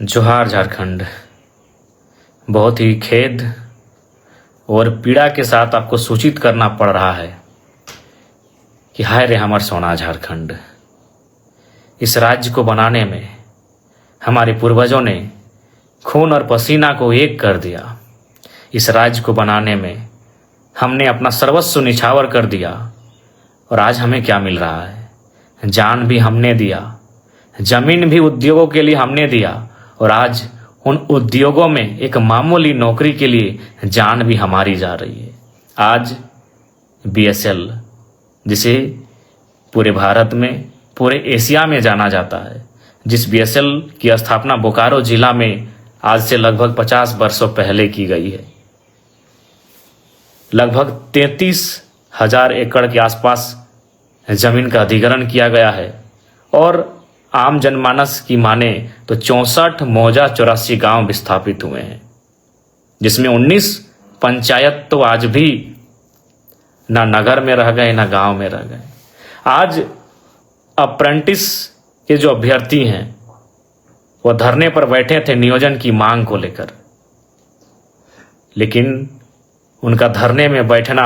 जोहार झारखंड। बहुत ही खेद और पीड़ा के साथ आपको सूचित करना पड़ रहा है कि हाय रे हमार सोना झारखंड। इस राज्य को बनाने में हमारे पूर्वजों ने खून और पसीना को एक कर दिया। इस राज्य को बनाने में हमने अपना सर्वस्व निछावर कर दिया और आज हमें क्या मिल रहा है? जान भी हमने दिया, जमीन भी उद्योगों के लिए हमने दिया और आज उन उद्योगों में एक मामूली नौकरी के लिए जान भी हमारी जा रही है। आज बीएसएल, जिसे पूरे भारत में, पूरे एशिया में जाना जाता है, जिस बीएसएल की स्थापना बोकारो जिला में आज से लगभग 50 वर्षों पहले की गई है, लगभग 33,000 एकड़ के आसपास जमीन का अधिग्रहण किया गया है और आम जनमानस की माने तो 64 मौजा 84 गांव विस्थापित हुए हैं, जिसमें 19 पंचायत तो आज भी ना नगर में रह गए ना गांव में रह गए। आज अप्रेंटिस के जो अभ्यर्थी हैं वो धरने पर बैठे थे नियोजन की मांग को लेकर, लेकिन उनका धरने में बैठना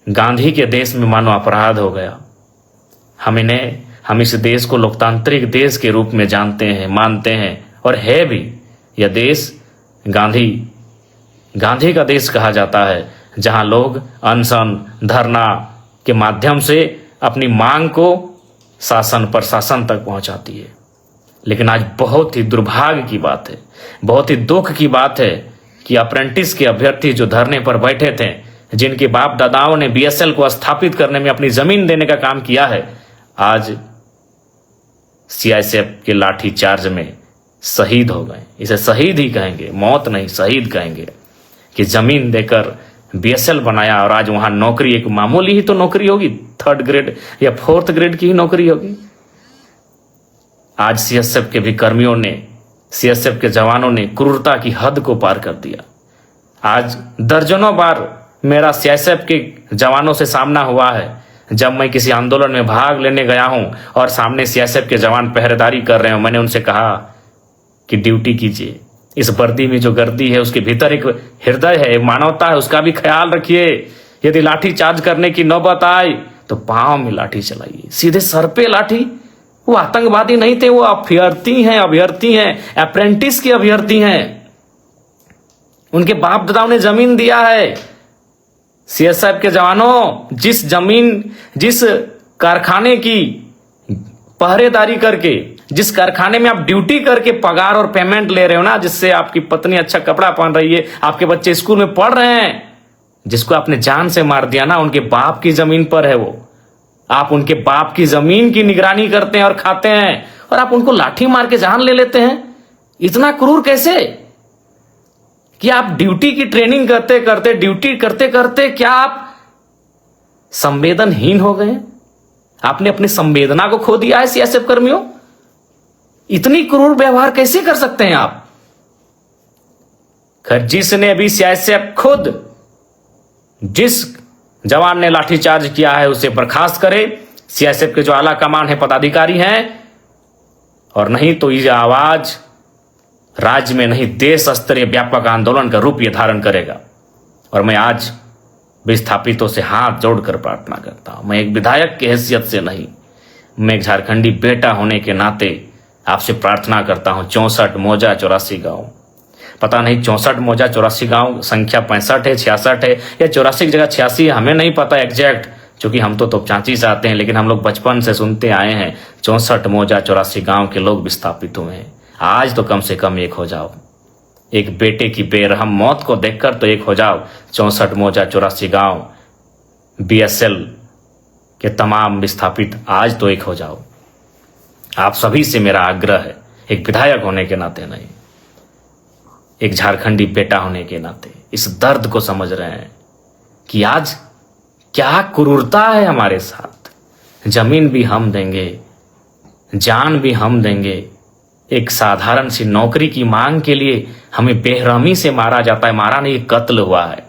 गांधी के देश में मानो अपराध हो गया। हम इस देश को लोकतांत्रिक देश के रूप में जानते हैं, मानते हैं और है भी। यह देश गांधी का देश कहा जाता है, जहां लोग अनशन धरना के माध्यम से अपनी मांग को शासन प्रशासन तक पहुंचाती है। लेकिन आज बहुत ही दुर्भाग्य की बात है, बहुत ही दुख की बात है कि अप्रेंटिस के अभ्यर्थी जो धरने पर बैठे थे, जिनके बाप दादाओं ने बीएसएल को स्थापित करने में अपनी जमीन देने का काम किया है, आज सीआईएसएफ के लाठी चार्ज में शहीद हो गए। इसे शहीद ही कहेंगे, मौत नहीं शहीद कहेंगे, कि जमीन देकर बीएसएल बनाया और आज वहां नौकरी एक मामूली ही तो नौकरी होगी, 3rd ग्रेड या 4th ग्रेड की ही नौकरी होगी। आज सीएसएफ के भी कर्मियों ने, सीएसएफ के जवानों ने क्रूरता की हद को पार कर दिया। आज दर्जनों बार मेरा सीएसएफ के जवानों से सामना हुआ है, जब मैं किसी आंदोलन में भाग लेने गया हूं और सामने सीएसएफ के जवान पहरेदारी कर रहे हो, मैंने उनसे कहा कि ड्यूटी कीजिए, इस वर्दी में जो गर्दी है उसके भीतर एक हृदय है, एक मानवता है, उसका भी ख्याल रखिए। यदि लाठी चार्ज करने की नौबत आए तो पांव में लाठी चलाइए, सीधे सर पे लाठी। वो आतंकवादी नहीं थे, वो अभ्यर्थी हैं, अप्रेंटिस के अभ्यर्थी हैं। उनके बाप दादाओं ने जमीन दिया है। सीएसएफ के जवानों, जिस कारखाने की पहरेदारी करके, जिस कारखाने में आप ड्यूटी करके पगार और पेमेंट ले रहे हो ना, जिससे आपकी पत्नी अच्छा कपड़ा पहन रही है, आपके बच्चे स्कूल में पढ़ रहे हैं, जिसको आपने जान से मार दिया ना, उनके बाप की जमीन पर है वो। आप उनके बाप की जमीन की निगरानी करते हैं और खाते हैं, और आप उनको लाठी मार के जान ले लेते हैं। इतना क्रूर कैसे कि आप ड्यूटी की ट्रेनिंग ड्यूटी करते करते क्या आप संवेदनहीन हो गए? आपने अपनी संवेदना को खो दिया है सीएसएफ कर्मियों। इतनी क्रूर व्यवहार कैसे कर सकते हैं आप? खैर, जिसने भी सीएसएफ खुद, जिस जवान ने लाठीचार्ज किया है उसे बर्खास्त करे, सीएसएफ के जो आला कमान है, पदाधिकारी हैं, और नहीं तो ये आवाज राज्य में नहीं देश स्तरीय व्यापक आंदोलन का रूप ये धारण करेगा। और मैं आज विस्थापितों से हाथ जोड़कर प्रार्थना करता हूं, मैं एक विधायक की हैसियत से नहीं, मैं एक झारखंडी बेटा होने के नाते आपसे प्रार्थना करता हूं। 64 मौजा 84 गांव, पता नहीं 64 मौजा 84 गांव संख्या 65 है, 66 है या 84 की जगह 86 है, हमें नहीं पता एग्जैक्ट, क्योंकि हम तो तोपचांची से आते हैं। लेकिन हम लोग बचपन से सुनते आए हैं 64 मौजा 84 गांव के लोग विस्थापित हुए हैं। आज तो कम से कम एक हो जाओ, एक बेटे की बेरहम मौत को देखकर तो एक हो जाओ। 64 मौजा 84 गांव बीएसएल के तमाम विस्थापित, आज तो एक हो जाओ। आप सभी से मेरा आग्रह है, एक विधायक होने के नाते नहीं, एक झारखंडी बेटा होने के नाते इस दर्द को समझ रहे हैं कि आज क्या क्रूरता है हमारे साथ। जमीन भी हम देंगे, जान भी हम देंगे, एक साधारण सी नौकरी की मांग के लिए हमें बेरहमी से मारा जाता है। मारा नहीं, कत्ल हुआ है।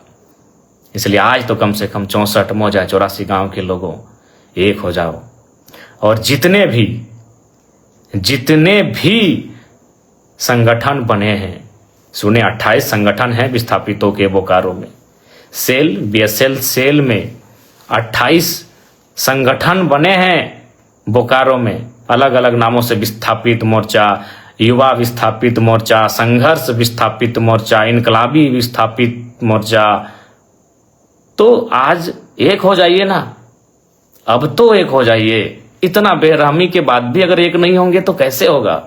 इसलिए आज तो कम से कम 64 मौजा 84 गांव के लोगों एक हो जाओ, और जितने भी संगठन बने हैं। सुने 28 संगठन हैं विस्थापितों के बोकारो में। सेल बीएसएल सेल में 28 संगठन बने हैं बोकारो में, अलग अलग नामों से, विस्थापित मोर्चा, युवा विस्थापित मोर्चा, संघर्ष विस्थापित मोर्चा, इनकलाबी विस्थापित मोर्चा। तो आज एक हो जाइए ना, अब तो एक हो जाइए। इतना बेरहमी के बाद भी अगर एक नहीं होंगे तो कैसे होगा।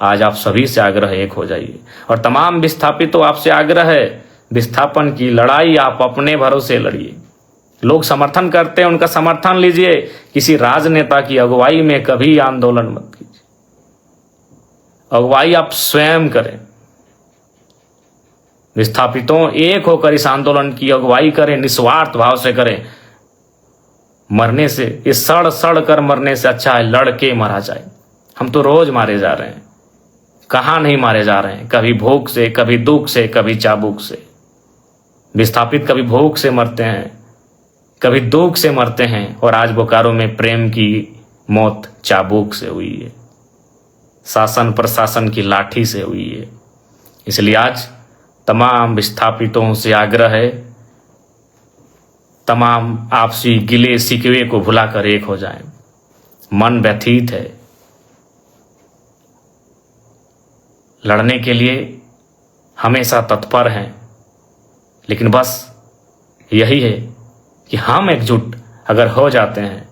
आज आप सभी से आग्रह एक हो जाइए। और तमाम विस्थापितों आपसे आग्रह है, विस्थापन की लड़ाई आप अपने भरोसे लड़िए। लोग समर्थन करते हैं, उनका समर्थन लीजिए। किसी राजनेता की अगुवाई में कभी आंदोलन मत कीजिए। अगुवाई आप स्वयं करें। विस्थापितों एक होकर इस आंदोलन की अगुवाई करें, निस्वार्थ भाव से करें। मरने से, ये सड़ सड़ कर मरने से अच्छा है लड़के मारा जाए। हम तो रोज मारे जा रहे हैं, कहाँ नहीं मारे जा रहे हैं, कभी भूख से, कभी दुख से, कभी चाबुक से। विस्थापित कभी भूख से मरते हैं, कभी दुख से मरते हैं, और आज बोकारो में प्रेम की मौत चाबुक से हुई है, शासन प्रशासन की लाठी से हुई है। इसलिए आज तमाम विस्थापितों से आग्रह है, तमाम आपसी गिले शिकवे को भुलाकर एक हो जाएं। मन व्यथित है, लड़ने के लिए हमेशा तत्पर हैं, लेकिन बस यही है कि हम एकजुट अगर हो जाते हैं,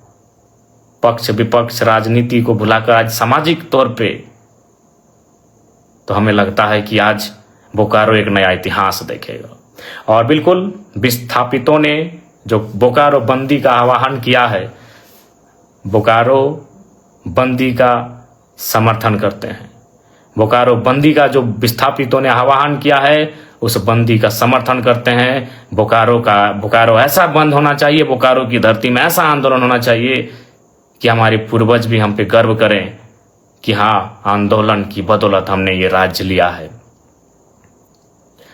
पक्ष विपक्ष राजनीति को भुलाकर आज सामाजिक तौर पे, तो हमें लगता है कि आज बोकारो एक नया इतिहास देखेगा। और बिल्कुल विस्थापितों ने जो बोकारो बंदी का आह्वान किया है, बोकारो बंदी का समर्थन करते हैं। बोकारो बंदी का जो विस्थापितों ने आह्वान किया है, उस बंदी का समर्थन करते हैं। बोकारो ऐसा बंद होना चाहिए, बोकारो की धरती में ऐसा आंदोलन होना चाहिए कि हमारे पूर्वज भी हम पे गर्व करें कि हाँ, आंदोलन की बदौलत हमने ये राज्य लिया है।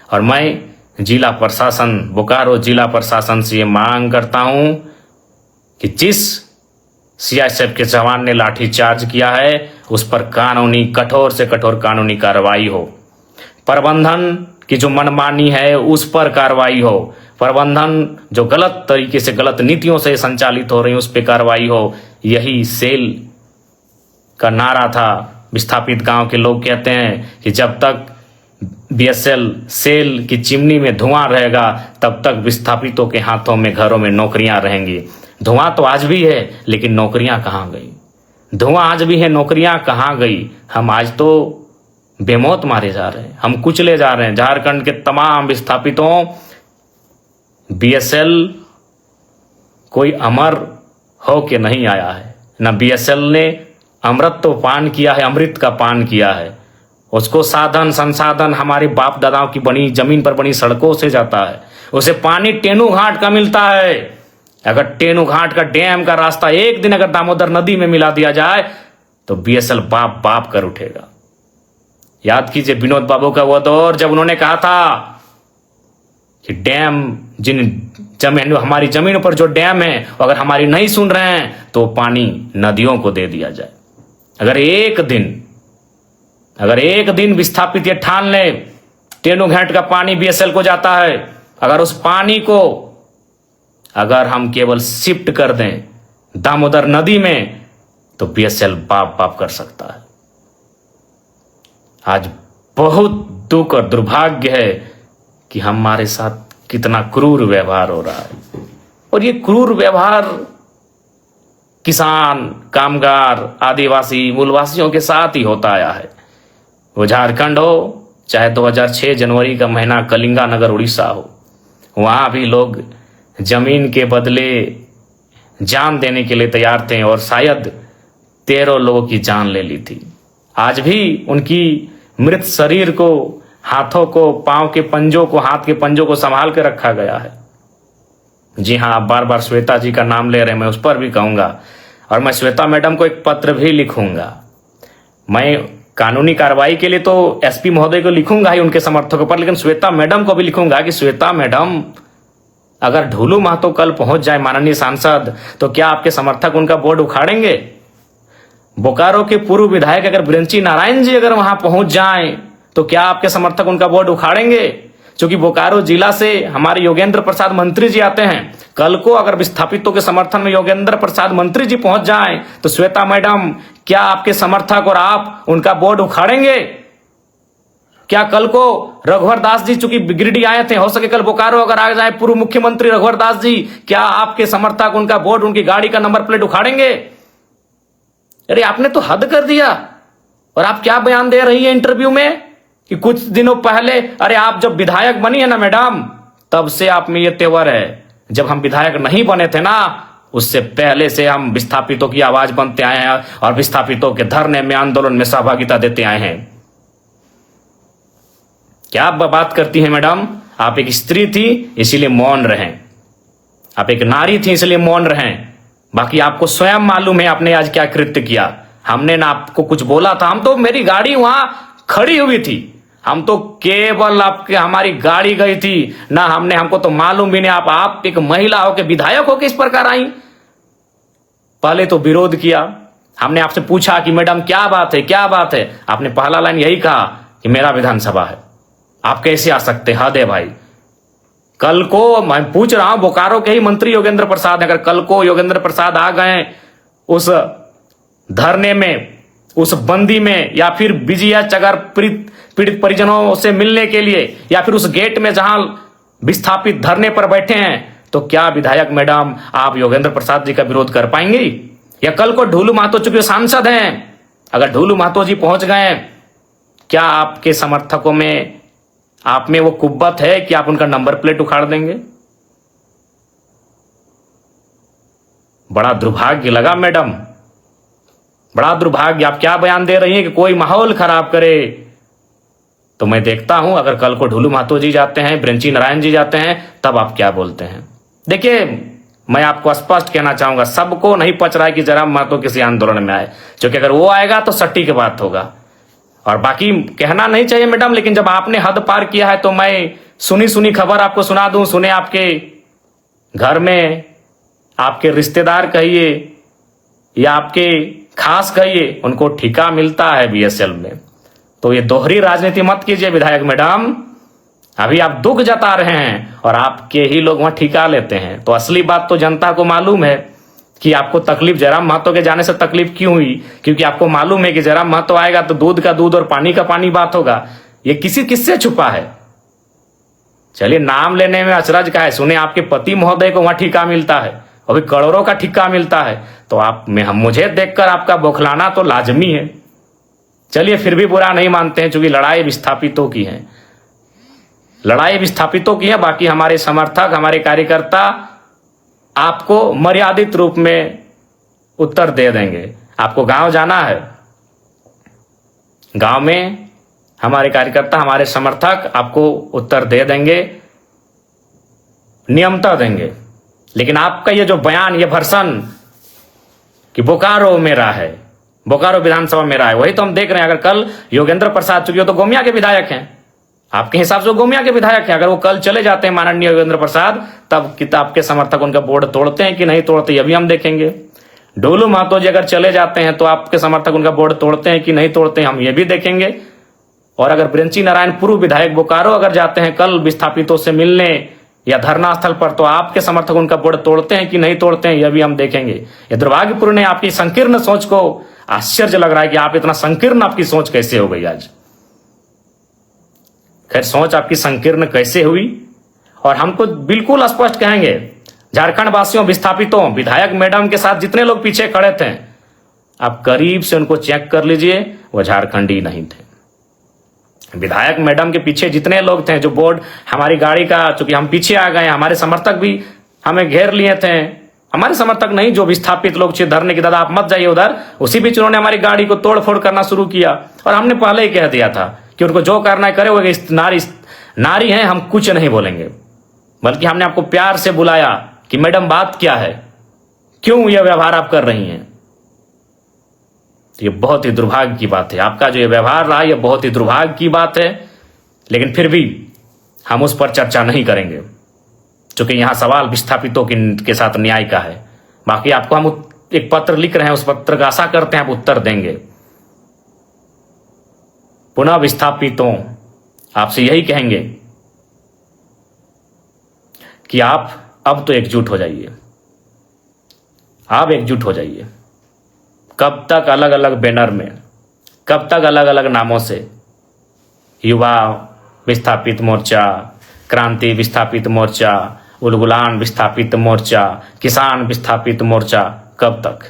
और मैं जिला प्रशासन, बोकारो जिला प्रशासन से ये मांग करता हूं कि जिस सीआईएसएफ के जवान ने लाठीचार्ज किया है, उस पर कानूनी, कठोर से कठोर कानूनी कार्रवाई हो। प्रबंधन की जो मनमानी है उस पर कार्रवाई हो। प्रबंधन जो गलत तरीके से, गलत नीतियों से संचालित हो रही है, उस पर कार्रवाई हो। यही सेल का नारा था। विस्थापित गांव के लोग कहते हैं कि जब तक बीएसएल सेल की चिमनी में धुआं रहेगा, तब तक विस्थापितों के हाथों में, घरों में नौकरियां रहेंगी। धुआं तो आज भी है, लेकिन नौकरियां कहां गई? धुआं आज भी है, नौकरियां कहां गई? हम आज तो बेमौत मारे जा रहे हैं, हम कुचले जा रहे हैं। झारखंड के तमाम विस्थापितों, बीएसएल कोई अमर हो के नहीं आया है। न बीएसएल ने अमृत तो पान किया है, अमृत का पान किया है। उसको साधन संसाधन हमारे बाप दादाओं की बनी जमीन पर बनी सड़कों से जाता है। उसे पानी टेनू घाट का मिलता है। अगर टेनू घाट का डैम का रास्ता एक दिन अगर दामोदर नदी में मिला दिया जाए, तो बीएसएल बाप बाप कर उठेगा। याद कीजिए विनोद बाबू का वो दौर, जब उन्होंने कहा था कि डैम, हमारी जमीन पर जो डैम है, अगर हमारी नहीं सुन रहे हैं तो पानी नदियों को दे दिया जाए। अगर एक दिन विस्थापित ये ठान ले टेनू घाट का पानी बीएसएल को जाता है, अगर उस पानी को अगर हम केवल शिफ्ट कर दें दामोदर नदी में, तो बीएसएल बाप बाप कर सकता है। आज बहुत दुख और दुर्भाग्य है कि हमारे साथ कितना क्रूर व्यवहार हो रहा है। और ये क्रूर व्यवहार किसान, कामगार, आदिवासी, मूलवासियों के साथ ही होता आया है। वो झारखंड हो, चाहे 2006 जनवरी का महीना कलिंगा नगर उड़ीसा हो, वहां भी लोग जमीन के बदले जान देने के लिए तैयार थे और शायद 13 लोगों की जान ले ली थी। आज भी उनकी मृत शरीर को, हाथों को, पांव के पंजों को, हाथ के पंजों को संभाल के रखा गया है। जी हाँ, आप बार बार श्वेता जी का नाम ले रहे हैं, मैं उस पर भी कहूंगा। और मैं श्वेता मैडम को एक पत्र भी लिखूंगा। मैं कानूनी कार्रवाई के लिए तो एसपी महोदय को लिखूंगा ही, उनके समर्थकों पर, लेकिन श्वेता मैडम को भी लिखूंगा कि श्वेता मैडम, अगर ढूलू महतो कल पहुंच जाए माननीय सांसद, तो क्या आपके समर्थक उनका बोर्ड उखाड़ेंगे? बोकारो के पूर्व विधायक अगर बिरंची नारायण जी अगर वहां पहुंच जाएं तो क्या आपके समर्थक उनका बोर्ड उखाड़ेंगे? क्योंकि बोकारो जिला से हमारे योगेंद्र प्रसाद मंत्री जी आते हैं। कल को अगर विस्थापितों के समर्थन में योगेंद्र प्रसाद मंत्री जी पहुंच जाएं तो श्वेता मैडम, क्या आपके समर्थक और आप उनका बोर्ड उखाड़ेंगे? क्या कल को रघुवर दास जी चूंकि गिरिडीह आए थे, हो सके कल बोकारो अगर आ जाए पूर्व मुख्यमंत्री रघुवर दास जी, क्या आपके समर्थक उनका बोर्ड, उनकी गाड़ी का नंबर प्लेट उखाड़ेंगे? अरे आपने तो हद कर दिया। और आप क्या बयान दे रही है इंटरव्यू में कि कुछ दिनों पहले, अरे आप जब विधायक बनी है ना मैडम, तब से आप में ये तेवर है। जब हम विधायक नहीं बने थे ना, उससे पहले से हम विस्थापितों की आवाज बनते आए हैं और विस्थापितों के धरने में, आंदोलन में सहभागिता देते आए हैं। क्या आप बात करती हैं मैडम? आप एक स्त्री थी इसीलिए मौन रहें, आप एक नारी थी इसलिए मौन रहें। बाकी आपको स्वयं मालूम है आपने आज क्या कृत्य किया। हमने ना आपको कुछ बोला था, हम तो, मेरी गाड़ी वहां खड़ी हुई थी, हम तो केवल आपके, हमारी गाड़ी गई थी ना, हमको तो मालूम भी नहीं आप एक महिला होकर विधायक होकर इस प्रकार आई। पहले तो विरोध किया, हमने आपसे पूछा कि मैडम क्या बात है, क्या बात है, आपने पहला लाइन यही कहा कि मेरा विधानसभा है, आप कैसे आ सकते? हद है भाई। कल को मैं पूछ रहा हूं, बोकारो के ही मंत्री योगेंद्र प्रसाद, अगर कल को योगेंद्र प्रसाद आ गए उस धरने में, उस बंदी में, या फिर बीजीएच अगर पीड़ित परिजनों से मिलने के लिए, या फिर उस गेट में जहां विस्थापित धरने पर बैठे हैं, तो क्या विधायक मैडम आप योगेंद्र प्रसाद जी का विरोध कर पाएंगी? या कल को ढूलू महतो चूंकि सांसद हैं, अगर ढूलू महतो जी पहुंच गए, क्या आपके समर्थकों में, आप में वो कुव्वत है कि आप उनका नंबर प्लेट उखाड़ देंगे? बड़ा दुर्भाग्य लगा मैडम, बड़ा दुर्भाग्य। आप क्या बयान दे रही हैं कि कोई माहौल खराब करे? तो मैं देखता हूं अगर कल को ढूलू महतो जी जाते हैं, बिरंची नारायण जी जाते हैं, तब आप क्या बोलते हैं। देखिए, मैं आपको स्पष्ट कहना चाहूंगा, सबको नहीं पच रहा है कि जयराम महतो किसी आंदोलन में आए, क्योंकि अगर वो आएगा तो सट्टी की बात होगा। और बाकी कहना नहीं चाहिए मैडम, लेकिन जब आपने हद पार किया है तो मैं सुनी सुनी खबर आपको सुना दूं। सुने आपके घर में आपके रिश्तेदार कहिए या आपके खास कहिए, उनको ठिका मिलता है बीएसएल में। तो ये दोहरी राजनीति मत कीजिए विधायक मैडम। अभी आप दुख जता रहे हैं और आपके ही लोग वहां ठिका लेते हैं। तो असली बात तो जनता को मालूम है कि आपको तकलीफ जयराम महतो के जाने से तकलीफ क्यों हुई, क्योंकि आपको मालूम है कि जयराम महतो आएगा तो दूध का दूध और पानी का पानी बात होगा। ये किससे छुपा है? चलिए, नाम लेने में अचरज का है। सुने आपके पति महोदय को वहां ठिका मिलता है, अभी करोड़ों का ठिका मिलता है, तो आप में मुझे देखकर आपका बौखलाना तो लाजमी है। चलिए, फिर भी बुरा नहीं मानते हैं, क्योंकि लड़ाई विस्थापितों की है, लड़ाई विस्थापितों की है। बाकी हमारे समर्थक, हमारे कार्यकर्ता आपको मर्यादित रूप में उत्तर दे देंगे। आपको गांव जाना है, गांव में हमारे कार्यकर्ता, हमारे समर्थक आपको उत्तर दे देंगे, नियमता देंगे। लेकिन आपका ये जो बयान, ये भर्सन कि बोकारो मेरा है, बोकारो विधानसभा मेरा है, वही तो हम देख रहे हैं। अगर कल योगेंद्र प्रसाद, चूंकि तो गोमिया के विधायक हैं, आपके हिसाब से वो गोमिया के विधायक हैं, अगर वो कल चले जाते हैं माननीय योगेंद्र प्रसाद, तब किताब के समर्थक उनका बोर्ड तोड़ते हैं कि नहीं तोड़ते, ये भी हम देखेंगे। ढोलू महतो जी अगर चले जाते हैं तो आपके समर्थक उनका बोर्ड तोड़ते हैं कि नहीं तोड़ते हैं, हम ये भी देखेंगे। और अगर बिरंची नारायण पूर्व विधायक बोकारो अगर जाते हैं कल विस्थापितों से मिलने या धरना स्थल पर, तो आपके समर्थक उनका बोर्ड तोड़ते हैं कि नहीं तोड़ते हैं, यह भी हम देखेंगे। यह दुर्भाग्यपूर्ण है। आपकी संकीर्ण सोच को आश्चर्य लग रहा है कि आप इतना संकीर्ण, आपकी सोच कैसे हो गई आज। खैर, सोच आपकी संकीर्ण कैसे हुई, और हम तो बिल्कुल स्पष्ट कहेंगे, झारखंड वासियों, विस्थापितों, विधायक मैडम के साथ जितने लोग पीछे खड़े थे, आप करीब से उनको चेक कर लीजिए, वो झारखंडी नहीं थे। विधायक मैडम के पीछे जितने लोग थे, जो बोर्ड हमारी गाड़ी का, चूंकि हम पीछे आ गए, हमारे समर्थक भी हमें घेर लिए थे, हमारे समर्थक नहीं, जो विस्थापित लोग थे धरने की, दादा आप मत जाइए उधर, उसी बीच उन्होंने हमारी गाड़ी को तोड़ फोड़ करना शुरू किया। और हमने पहले ही कह दिया था कि उनको जो करना है करे, वो नारी हैं, हम कुछ नहीं बोलेंगे। बल्कि हमने आपको प्यार से बुलाया कि मैडम बात क्या है, क्यों यह व्यवहार आप कर रही हैं। ये बहुत ही दुर्भाग्य की बात है, आपका जो ये व्यवहार रहा, ये बहुत ही दुर्भाग्य की बात है। लेकिन फिर भी हम उस पर चर्चा नहीं करेंगे, क्योंकि यहां सवाल विस्थापितों के साथ न्याय का है। बाकी आपको हम एक पत्र लिख रहे हैं, उस पत्र का आशा करते हैं आप उत्तर देंगे। पुनः विस्थापितों आपसे यही कहेंगे कि आप अब तो एकजुट हो जाइए, आप एकजुट हो जाइए। कब तक अलग अलग बैनर में, कब तक अलग अलग नामों से, युवा विस्थापित मोर्चा, क्रांति विस्थापित मोर्चा, उलगुलान विस्थापित मोर्चा, किसान विस्थापित मोर्चा, कब तक?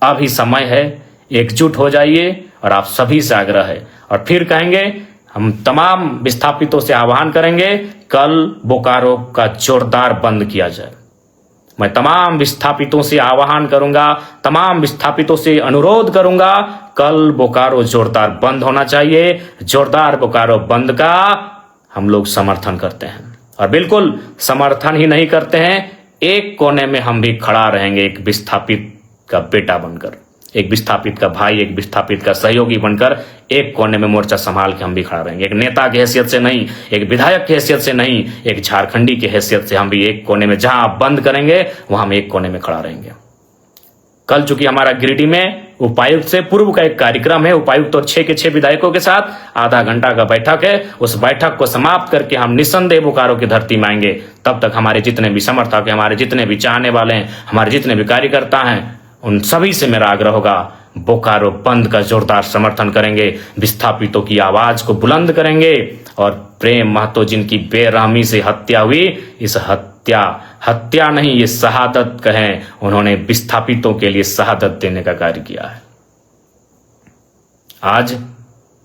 अभी समय है, एकजुट हो जाइए। और आप सभी से आग्रह है, और फिर कहेंगे, हम तमाम विस्थापितों से आह्वान करेंगे, कल बोकारो का जोरदार बंद किया जाए। मैं तमाम विस्थापितों से आह्वान करूंगा, तमाम विस्थापितों से अनुरोध करूंगा, कल बोकारो जोरदार बंद होना चाहिए। जोरदार बोकारो बंद का हम लोग समर्थन करते हैं, और बिल्कुल समर्थन ही नहीं करते हैं, एक कोने में हम भी खड़ा रहेंगे, एक विस्थापित का बेटा बनकर, एक विस्थापित का भाई, एक विस्थापित का सहयोगी बनकर एक कोने में मोर्चा संभाल के हम भी खड़ा रहेंगे। एक नेता की हैसियत से नहीं, एक विधायक की हैसियत से नहीं, एक झारखंडी की हैसियत से हम भी एक कोने में, जहां आप बंद करेंगे वहां हम एक कोने में खड़ा रहेंगे। कल चूंकि हमारा गिरिडीह में उपायुक्त से पूर्व का एक कार्यक्रम है, उपायुक्त और 6 के 6 विधायकों के साथ आधा घंटा का बैठक है, उस बैठक को समाप्त करके हम निस्संदेह बोकारो की धरती में आएंगे। तब तक हमारे जितने भी समर्थक हैं, हमारे जितने भी चाहने वाले हैं, हमारे जितने भी कार्यकर्ता हैं, उन सभी से मेरा आग्रह होगा, बोकारो बंद का जोरदार समर्थन करेंगे, विस्थापितों की आवाज को बुलंद करेंगे। और प्रेम महतो जिनकी बेरहमी से हत्या हुई, इस हत्या नहीं, ये शहादत कहें, उन्होंने विस्थापितों के लिए शहादत देने का कार्य किया है। आज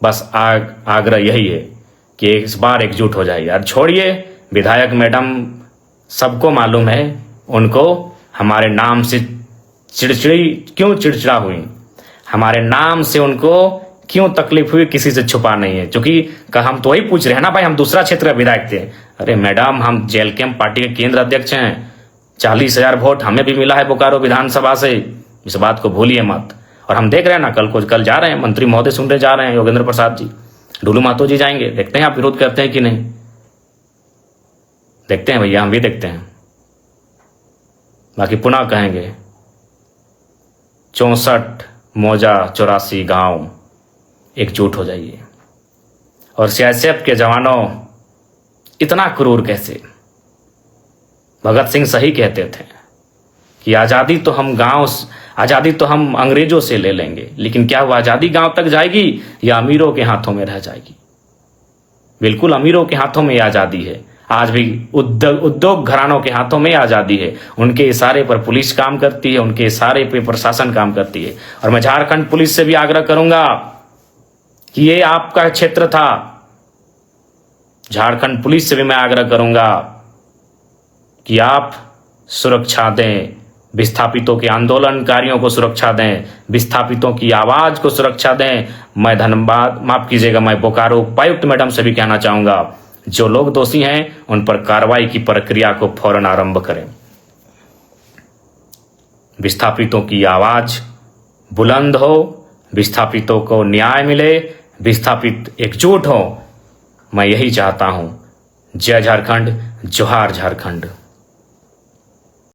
बस आग्रह यही है कि इस बार एकजुट हो जाइए। और छोड़िए विधायक मैडम, सबको मालूम है उनको हमारे नाम से क्यों चिड़चिड़ा हुई, हमारे नाम से उनको क्यों तकलीफ हुई, किसी से छुपा नहीं है। क्योंकि हम तो वही पूछ रहे हैं ना भाई, हम दूसरा क्षेत्र का विधायक थे। अरे मैडम, हम जेल कैंप पार्टी के केंद्र अध्यक्ष हैं, 40,000 वोट हमें भी मिला है बोकारो विधानसभा से, इस बात को भूलिए मत। और हम देख रहे हैं ना, कल जा रहे हैं, मंत्री महोदय सुनने जा रहे हैं, योगेंद्र प्रसाद जी, डुलू महतो जी जाएंगे, देखते हैं आप विरोध करते हैं कि नहीं, देखते हैं भैया, हम भी देखते हैं। बाकी पुनः कहेंगे, 64 मौजा 84 गांव, एकजुट हो जाइए। और सीआईएसएफ के जवानों, इतना क्रूर कैसे? भगत सिंह सही कहते थे कि आजादी तो हम अंग्रेजों से ले लेंगे, लेकिन क्या वो आजादी गांव तक जाएगी या अमीरों के हाथों में रह जाएगी? बिल्कुल अमीरों के हाथों में आजादी है। आज भी उद्योग घरानों के हाथों में आजादी है, उनके इशारे पर पुलिस काम करती है, उनके इशारे पर प्रशासन काम करती है। और मैं झारखंड पुलिस से भी आग्रह करूंगा कि ये आपका क्षेत्र था, झारखंड पुलिस से भी मैं आग्रह करूंगा कि आप सुरक्षा दें, विस्थापितों के आंदोलनकारियों को सुरक्षा दें, विस्थापितों की आवाज को सुरक्षा दें। मैं माफ कीजिएगा, मैं बोकारो उपायुक्त मैडम से भी कहना चाहूंगा, जो लोग दोषी हैं उन पर कार्रवाई की प्रक्रिया को फौरन आरंभ करें। विस्थापितों की आवाज बुलंद हो, विस्थापितों को न्याय मिले, विस्थापित एकजुट हो, मैं यही चाहता हूं। जय झारखंड, जोहार झारखंड।